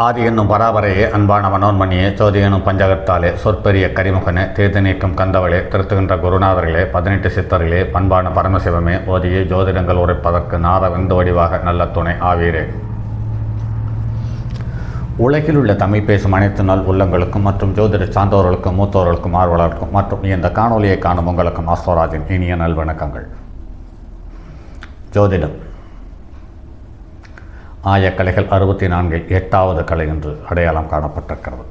ஆதி என்னும் பராபரையே அன்பான மனோன்மணியே சோதி எனும் பஞ்சகத்தாலே சொற்பெரிய கரிமுகனே தேர்ந்து நீக்கும் கந்தவளே திருத்துகின்ற குருநாதர்களே 18 சித்தர்களே பண்பான பரமசிவமே ஓதியே ஜோதிடங்கள் உரைப்பதற்கு நாத விந்து வடிவாக நல்ல துணை ஆவீரே. உலகில் உள்ள தமிழ் பேசும் அனைத்து நாள் உள்ளங்களுக்கும் மற்றும் ஜோதிட சார்ந்தவர்களுக்கும் மூத்தவர்களுக்கும் ஆர்வலர்களுக்கும் மற்றும் இந்த காணொலியை காணும் உங்களுக்கும் ஆஸ்வராஜின் இனிய நல்வணக்கங்கள். ஜோதிடம் ஆயக்கலைகள் 64இல் 8வது கலை என்று அடையாளம் காணப்பட்டிருக்கிறது.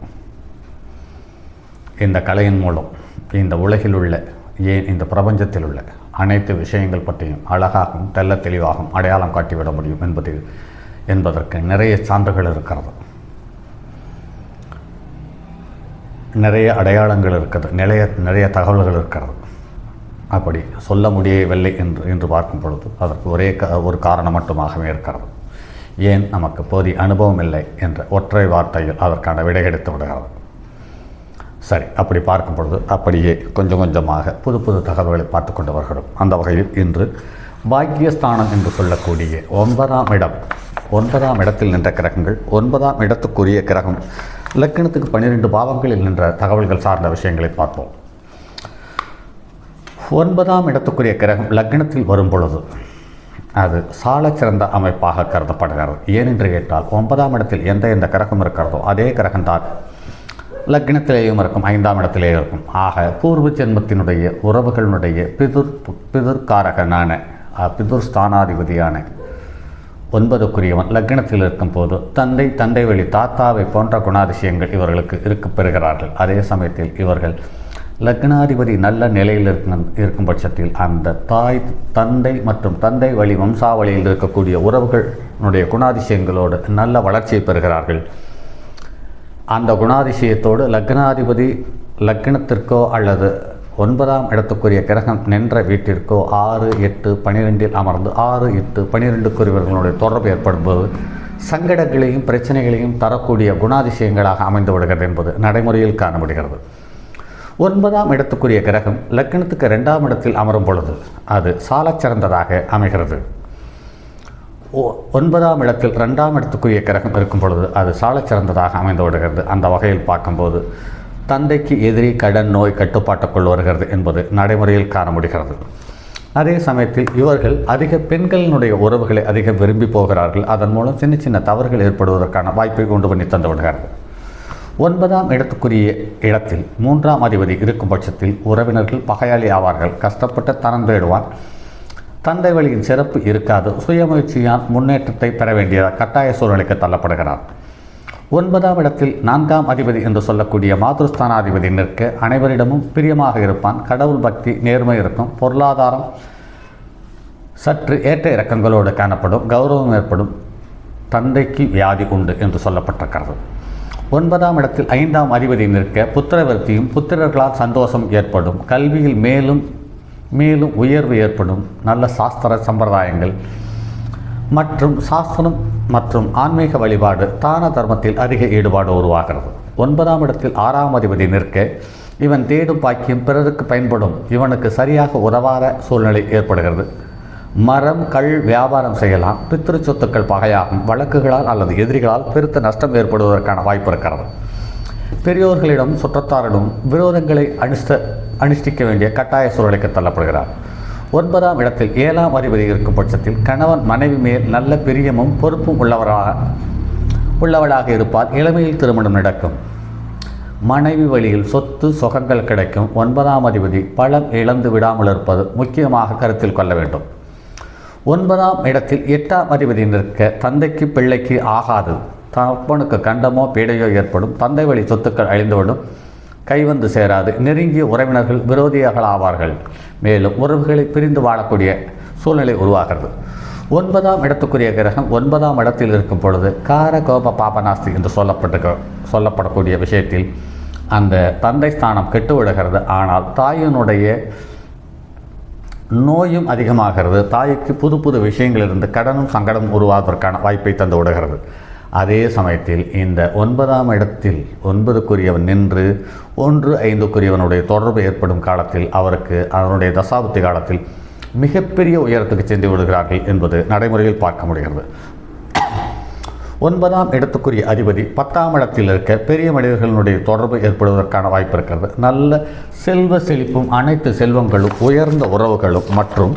இந்த கலையின் மூலம் இந்த உலகில் உள்ள ஏன் இந்த பிரபஞ்சத்தில் உள்ள அனைத்து விஷயங்கள் பற்றியும் அழகாகவும் தெல்ல தெளிவாகவும் அடையாளம் காட்டிவிட முடியும் என்பதற்கு நிறைய சான்றுகள் இருக்கிறது. நிறைய அடையாளங்கள் இருக்கிறது, நிறைய தகவல்கள் இருக்கிறது. அப்படி சொல்ல முடியவில்லை என்று பார்க்கும் பொழுது அதற்கு ஒரு காரணம் மட்டுமாகவே இருக்கிறது. ஏன் நமக்கு போதிய அனுபவம் இல்லை என்ற ஒற்றை வார்த்தையில் அதற்கான விடை கிடைத்து விடுகிறது. சரி, அப்படி பார்க்கும் பொழுது அப்படியே கொஞ்சம் கொஞ்சமாக புது புது தகவல்களை பார்த்து கொண்டு வருகிறோம். அந்த வகையில் இன்று பாக்கியஸ்தானம் என்று சொல்லக்கூடிய 9ஆம் இடத்தில் நின்ற கிரகங்கள், 9ஆம் இடத்துக்குரிய கிரகம், லக்னத்துக்கு 12 பாவங்களில் நின்ற தகவல்கள் சார்ந்த விஷயங்களை பார்ப்போம். 9ஆம் இடத்துக்குரிய கிரகம் லக்னத்தில் வரும் பொழுது அது சாலச்சிறந்த அமைப்பாக கருதப்படுகிறது. ஏனென்று கேட்டால் 9ஆம் இடத்தில் எந்த கிரகம் இருக்கிறதோ அதே கிரகம்தான் லக்னத்திலேயும் இருக்கும், 5ஆம் இடத்திலேயும் இருக்கும். ஆக பூர்வ ஜென்மத்தினுடைய உறவுகளினுடைய பிதுர்காரகனான பிதுர் ஸ்தானாதிபதியான 9க்குரியவன் லக்னத்தில் இருக்கும் போது தந்தை வழி தாத்தாவை போன்ற குணாதிசயங்கள் இவர்களுக்கு பெறுகிறார்கள். அதே சமயத்தில் இவர்கள் லக்னாதிபதி நல்ல நிலையில் இருக்கும் பட்சத்தில் அந்த தந்தை மற்றும் தந்தை வழி வம்சாவளியில் இருக்கக்கூடிய உறவுகளுடைய குணாதிசயங்களோடு நல்ல வளர்ச்சியை பெறுகிறார்கள். அந்த குணாதிசயத்தோடு லக்னாதிபதி லக்னத்திற்கோ அல்லது 9ஆம் இடத்துக்குரிய கிரகம் நின்ற வீட்டிற்கோ 6, 8, 12இல் அமர்ந்து 6, 8, 12க்குரியவர்களுடைய தொடர்பு ஏற்படும்போது சங்கடங்களையும் பிரச்சனைகளையும் தரக்கூடிய குணாதிசயங்களாக அமைந்து விடுகிறது என்பது நடைமுறையில் காணப்படுகிறது. 9ஆம் இடத்துக்குரிய கிரகம் லக்னத்துக்கு 2ஆம் இடத்தில் அமரும் பொழுது அது சாலச்சிறந்ததாக அமைகிறது. 9ஆம் இடத்தில் 2ஆம் இடத்துக்குரிய கிரகம் இருக்கும் பொழுது அது சாலச்சிறந்ததாக அமைந்து விடுகிறது. அந்த வகையில் பார்க்கும்போது தந்தைக்கு எதிரி கடன் நோய் கட்டுப்பாட்டுக்குள் வருகிறது என்பது நடைமுறையில் காண முடிகிறது. அதே சமயத்தில் இவர்கள் அதிக பெண்களினுடைய உறவுகளை அதிகம் விரும்பி போகிறார்கள். அதன் மூலம் சின்ன சின்ன தவறுகள் ஏற்படுவதற்கான வாய்ப்பை கொண்டு பண்ணி தந்து விடுகிறார்கள். 9ஆம் இடத்துக்குரிய இடத்தில் 3ஆம் அதிபதி இருக்கும் பட்சத்தில் உறவினர்கள் பகையாளி ஆவார்கள். கஷ்டப்பட்டு தனம் தேடுவான். தந்தை வழியின் சிறப்பு இருக்காது. சுயமுயற்சியால் முன்னேற்றத்தை பெற வேண்டிய கட்டாய சூழ்நிலைக்கு தள்ளப்படுகிறார். 9ஆம் இடத்தில் 4ஆம் அதிபதி என்று சொல்லக்கூடிய மாதுஸ்தானாதிபதி நிற்க அனைவரிடமும் பிரியமாக இருப்பான். கடவுள் பக்தி நேர்மை இருக்கும். பொருளாதாரம் சற்று ஏற்ற இறக்கங்களோடு காணப்படும். கௌரவம் ஏற்படும். தந்தைக்கு வியாதி உண்டு என்று சொல்லப்பட்டிருக்கிறது. 9ஆம் இடத்தில் 5ஆம் அதிபதி நிற்க புத்திரவர்த்தியும் புத்திரர்களால் சந்தோஷம் ஏற்படும். கல்வியில் மேலும் உயர்வு ஏற்படும். நல்ல சாஸ்திர சம்பிரதாயங்கள் மற்றும் சாஸ்திரம் மற்றும் ஆன்மீக வழிபாடு தான தர்மத்தில் அதிக ஈடுபாடு உருவாகிறது. 9ஆம் இடத்தில் 6ஆம் அதிபதி நிற்க இவன் தேடும் பாக்கியம் பிறருக்கு பயன்படும். இவனுக்கு சரியாக உதவாத சூழ்நிலை ஏற்படுகிறது. மரம் கல் வியாபாரம் செய்யலாம். பித்திரு சொத்துக்கள் பகையாகும். வழக்குகளால் அல்லது எதிரிகளால் பெருத்த நஷ்டம் ஏற்படுவதற்கான வாய்ப்பு இருக்கிறது. பெரியோர்களிடம் சுற்றத்தாரிடம் விரோதங்களை அனுஷ்டிக்க வேண்டிய கட்டாய சூழலுக்கு தள்ளப்படுகிறார். 9ஆம் இடத்தில் 7ஆம் அதிபதி இருக்கும் பட்சத்தில் கணவன் மனைவி மேல் நல்ல பிரியமும் பொறுப்பும் உள்ளவளாக இருப்பால். இளமையில் திருமணம் நடக்கும். மனைவி வழியில் சொத்து சுகங்கள் கிடைக்கும். 9ஆம் அதிபதி பலம் இழந்து விடாமல் இருப்பது முக்கியமாக கருத்தில் கொள்ள வேண்டும். 9ஆம் இடத்தில் 8ஆம் அதிபதி நிற்க தந்தைக்கு பிள்ளைக்கு ஆகாது. தப்பனுக்கு கண்டமோ பீடையோ ஏற்படும். தந்தை வழி சொத்துக்கள் அழிந்துவிடும். கைவந்து சேராது. நெருங்கிய உறவினர்கள் விரோதியாக ஆவார்கள். மேலும் உறவுகளை பிரிந்து வாழக்கூடிய சூழ்நிலை உருவாகிறது. 9ஆம் இடத்துக்குரிய கிரகம் 9ஆம் இடத்தில் இருக்கும் பொழுது கார கோப பாபநாஸ்தி என்று சொல்லப்படக்கூடிய விஷயத்தில் அந்த தந்தை ஸ்தானம் கெட்டுவிடுகிறது. ஆனால் தாயினுடைய நோயும் அதிகமாகிறது. தாய்க்கு புது புது விஷயங்களிலிருந்து கடனும் சங்கடமும் உருவாவதற்கான வாய்ப்பை தந்து விடுகிறது. அதே சமயத்தில் இந்த 9ஆம் இடத்தில் 9க்குரியவன் நின்று 1, 5க்குரியவனுடைய தொடர்பு ஏற்படும் காலத்தில் அவருக்கு அதனுடைய தசாபுத்தி காலத்தில் மிகப்பெரிய உயரத்துக்கு சென்று விடுகிறார்கள் என்பது நடைமுறையில் பார்க்க முடிகிறது. 9ஆம் இடத்துக்குரிய அதிபதி 10ஆம் இடத்தில் இருக்க பெரிய மனிதர்களுடைய தொடர்பு ஏற்படுவதற்கான வாய்ப்பு இருக்கிறது. நல்ல செல்வ செழிப்பும் அனைத்து செல்வங்களும் உயர்ந்த உறவுகளும் மற்றும்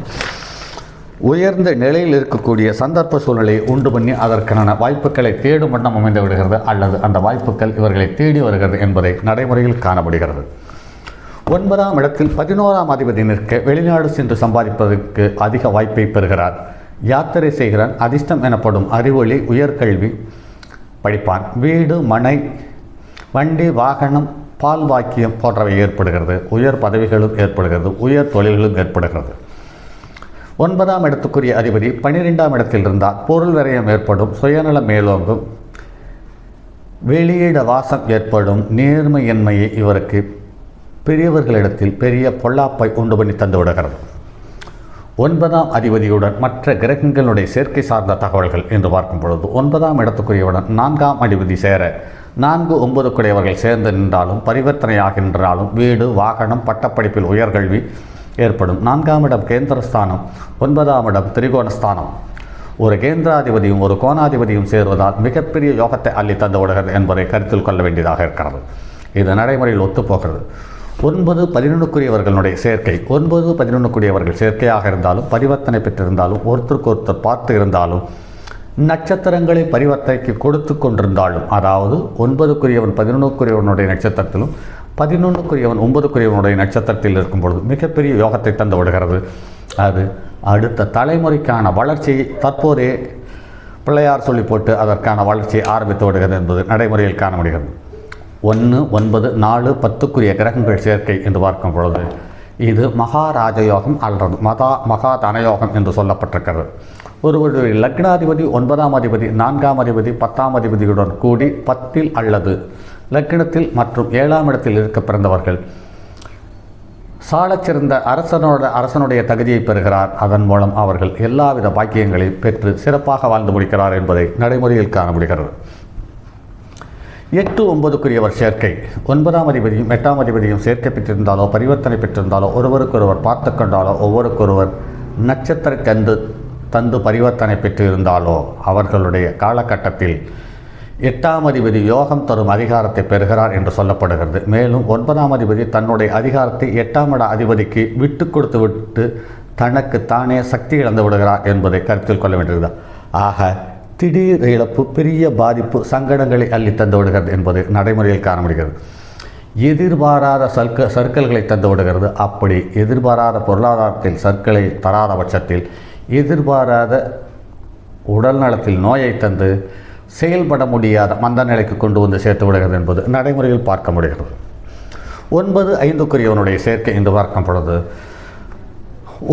உயர்ந்த நிலையில் இருக்கக்கூடிய சந்தர்ப்ப சூழ்நிலையை உண்டு பண்ணி அதற்கான வாய்ப்புகளை தேடும் வண்ணம் அமைந்து விடுகிறது அல்லது அந்த வாய்ப்புகள் இவர்களை தேடி வருகிறது என்பதை நடைமுறையில் காண முடிகிறது. 9ஆம் இடத்தில் 11ஆம் அதிபதி நிற்க வெளிநாடு சென்று சம்பாதிப்பதற்கு அதிக வாய்ப்பை பெறுகிறார். யாத்திரை செய்கிறான். அதிர்ஷ்டம் எனப்படும் அறிவொளி உயர்கல்வி படிப்பான். வீடு மனை வண்டி வாகனம் பால் வாக்கியம் போன்றவை ஏற்படுகிறது. உயர் பதவிகளும் ஏற்படுகிறது. உயர் தொழில்களும் ஏற்படுகிறது. 9ஆம் இடத்துக்குரிய அதிபதி 12ஆம் இடத்தில் இருந்தால் பொருள் விரயம் ஏற்படும். சுயநலம் மேலோங்கும். வெளியிட வாசம் ஏற்படும். நேர்மையின்மையை இவருக்கு பெரியவர்களிடத்தில் பெரிய பொல்லாப்பை உண்டு பண்ணி தந்து விடுகிறது. 9ஆம் அதிபதியுடன் மற்ற கிரகங்களுடைய சேர்க்கை சார்ந்த தகவல்கள் என்று பார்க்கும் பொழுது 9ஆம் இடத்துக்குரியவுடன் 4ஆம் அதிபதி சேர 4, 9 சேர்ந்து நின்றாலும் பரிவர்த்தனையாகின்றாலும் வீடு வாகனம் பட்டப்படிப்பில் உயர்கல்வி ஏற்படும். 4ஆம் இடம் கேந்திரஸ்தானம். 9ஆம் இடம் திரிகோணஸ்தானம். ஒரு கேந்திராதிபதியும் ஒரு கோணாதிபதியும் சேருவதால் மிகப்பெரிய யோகத்தை அள்ளி தந்து விடுகிறது என்பதை கருத்தில் கொள்ள வேண்டியதாக இருக்கிறது. இது நடைமுறையில் ஒத்துப்போகிறது. 9, 11 சேர்க்கை 9, 11 சேர்க்கையாக இருந்தாலும் பரிவர்த்தனை பெற்றிருந்தாலும் ஒருத்தருக்கு ஒருத்தர் பார்த்து இருந்தாலும் நட்சத்திரங்களை பரிவர்த்தனைக்கு கொடுத்து கொண்டிருந்தாலும் அதாவது 9 11 நட்சத்திரத்திலும் 11 9 நட்சத்திரத்தில் இருக்கும் பொழுது மிகப்பெரிய யோகத்தை தந்து விடுகிறது. அது அடுத்த தலைமுறைக்கான வளர்ச்சியை தற்போதே பிள்ளையார் சொல்லி போட்டு அதற்கான வளர்ச்சியை ஆரம்பித்து விடுகிறது என்பது நடைமுறையில் காண முடிகிறது. 1, 9, 4, 10 கிரகங்கள் சேர்க்கை என்று பார்க்கும் பொழுது இது மகாராஜயோகம் அல்லது மகா தனயோகம் என்று சொல்லப்பட்டிருக்கிறது. ஒருவருடைய லக்னாதிபதி 9ஆம் அதிபதி 4ஆம் அதிபதி 10ஆம் அதிபதியுடன் கூடி 10 அல்லது லக்னத்தில் மற்றும் 7ஆம் இடத்தில் இருக்க பிறந்தவர்கள் சாலச்சிறந்த அரசனுடைய தகுதியை பெறுகிறார். அதன் மூலம் அவர்கள் எல்லாவித பாக்கியங்களையும் பெற்று சிறப்பாக வாழ்ந்து முடிக்கிறார் என்பதை நடைமுறையில் காண முடிகிறது. 8, 9 சேர்க்கை 9ஆம் அதிபதியும் 8ஆம் அதிபதியும் சேர்க்கை பெற்றிருந்தாலோ பரிவர்த்தனை பெற்றிருந்தாலோ ஒருவருக்கொருவர் பார்த்து கொண்டாலோ ஒவ்வொருக்கொருவர் நட்சத்திர தந்து பரிவர்த்தனை பெற்றிருந்தாலோ அவர்களுடைய காலகட்டத்தில் 8ஆம் அதிபதி யோகம் தரும் அதிகாரத்தை பெறுகிறார் என்று சொல்லப்படுகிறது. மேலும் 9ஆம் அதிபதி தன்னுடைய அதிகாரத்தை 8ஆம் இட அதிபதிக்கு விட்டு கொடுத்து விட்டு தனக்கு தானே சக்தி இழந்து விடுகிறார் என்பதை கருத்தில் கொள்ள வேண்டியது. ஆக திடீர் இழப்பு பெரிய பாதிப்பு சங்கடங்களை அள்ளி தந்து விடுகிறது என்பது நடைமுறையில் காண முடிகிறது. எதிர்பாராத சர்க்கல்களை தந்து விடுகிறது. அப்படி எதிர்பாராத பொருளாதாரத்தில் சர்க்கலை தராத பட்சத்தில் எதிர்பாராத உடல் நலத்தில் நோயை தந்து செயல்பட முடியாத மந்த நிலைக்கு கொண்டு வந்து சேர்த்து விடுகிறது என்பது நடைமுறையில் பார்க்க முடிகிறது. 9, 5 சேர்க்கை என்று பார்க்கும் பொழுது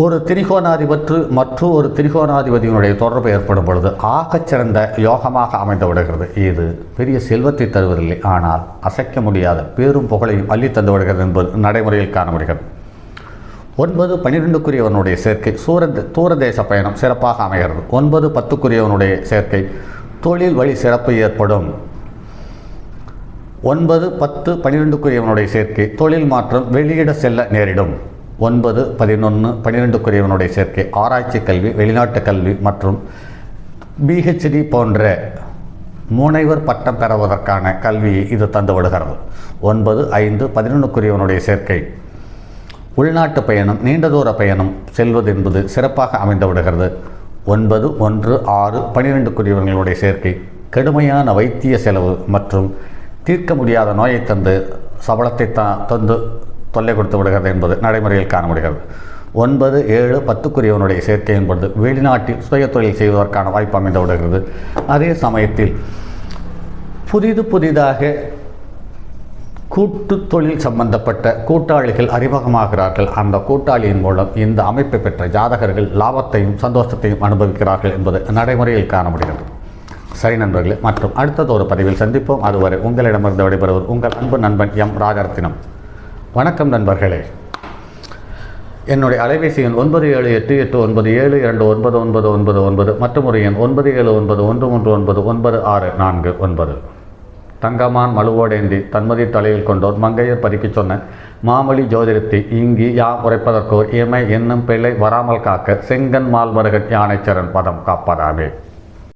ஒரு திரிகோணாதிபதி மற்றும் ஒரு திரிகோணாதிபதியினுடைய தொடர்பு ஏற்படும் பொழுது ஆகச்சிறந்த யோகமாக அமைந்து விடுகிறது. இது பெரிய செல்வத்தை தருவதில்லை, ஆனால் அசைக்க முடியாத பேரும் புகழையும் அள்ளி தந்து விடுகிறது என்பது நடைமுறையில் காண முடிகிறது. 9, 12 சேர்க்கை தூரதேச பயணம் சிறப்பாக அமைகிறது. 9, 10 சேர்க்கை தொழில் வழி சிறப்பு ஏற்படும். 9, 10, 12 சேர்க்கை தொழில் மாற்றம் வெளியிட செல்ல நேரிடும். 9, 11, 12 சேர்க்கை ஆராய்ச்சி கல்வி வெளிநாட்டு கல்வி மற்றும் PhD போன்ற முனைவர் பட்டம் பெறுவதற்கான கல்வியை இது தந்து விடுகிறது. 9, 5, 11 சேர்க்கை உள்நாட்டு பயணம் நீண்ட தூர பயணம் செல்வது என்பது சிறப்பாக அமைந்து விடுகிறது. 9, 1, 6, 12 சேர்க்கை கடுமையான வைத்திய செலவு மற்றும் தீர்க்க முடியாத நோயை தந்து சபலத்தை தந்து தொல்லை கொடுத்து விடுகிறது என்பது நடைமுறையில் காண முடிகிறது. 9, 7, 10 சேர்க்கை என்பது வெளிநாட்டில் சுய தொழில் செய்வதற்கான வாய்ப்பு அமைந்து விடுகிறது. அதே சமயத்தில் புதிதாக கூட்டு தொழில் சம்பந்தப்பட்ட கூட்டாளிகள் அறிமுகமாகிறார்கள். அந்த கூட்டாளியின் மூலம் இந்த அமைப்பை பெற்ற ஜாதகர்கள் லாபத்தையும் சந்தோஷத்தையும் அனுபவிக்கிறார்கள் என்பது நடைமுறையில் காண முடிகிறது. சரி நண்பர்களே, மற்றும் அடுத்தது ஒரு பதிவில் சந்திப்போம். அதுவரை உங்களிடமிருந்து விடைபெறுவது உங்கள் அன்பு நண்பன் எம் ராஜரத்தினம். வணக்கம் நண்பர்களே. என்னுடைய அலைபேசி எண் 978897299999 மற்றும் ஒரு எண் 9791399649. தங்கமான் மழுவோடேந்தி தன்மதி தலையில் கொண்டோர் மங்கையர் பறிக்கு சொன்ன மாமொழி ஜோதிடத்தை இங்கு யாம் உரைப்பதற்கோர் இமை என்னும் பிள்ளை வராமல் காக்க செங்கன் மால்மருகன் யானைச்சரன் பதம் காப்பதாமே.